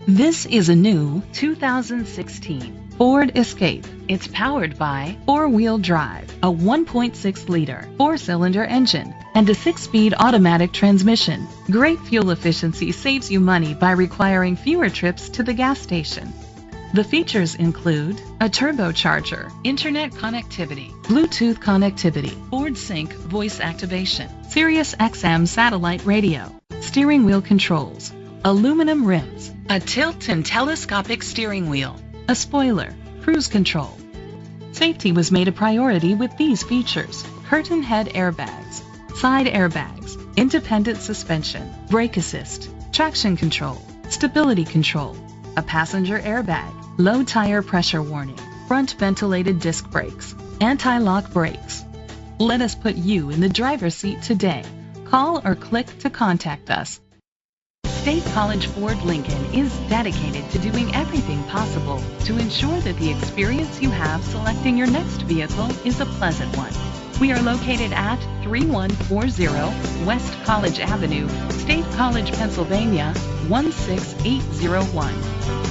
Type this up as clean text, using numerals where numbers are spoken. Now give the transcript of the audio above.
This is a new 2016 Ford Escape. It's powered by four-wheel drive, a 1.6-liter four-cylinder engine, and a six-speed automatic transmission. Great fuel efficiency saves you money by requiring fewer trips to the gas station. The features include a turbocharger, internet connectivity, Bluetooth connectivity, Ford Sync voice activation, Sirius XM satellite radio, steering wheel controls, aluminum rims, a tilt and telescopic steering wheel, a spoiler, cruise control. Safety was made a priority with these features: curtain head airbags, side airbags, independent suspension, brake assist, traction control, stability control, a passenger airbag, low tire pressure warning, front ventilated disc brakes, anti-lock brakes. Let us put you in the driver's seat today. Call or click to contact us. State College Ford Lincoln is dedicated to doing everything possible to ensure that the experience you have selecting your next vehicle is a pleasant one. We are located at 3140 West College Avenue, State College, Pennsylvania 16801.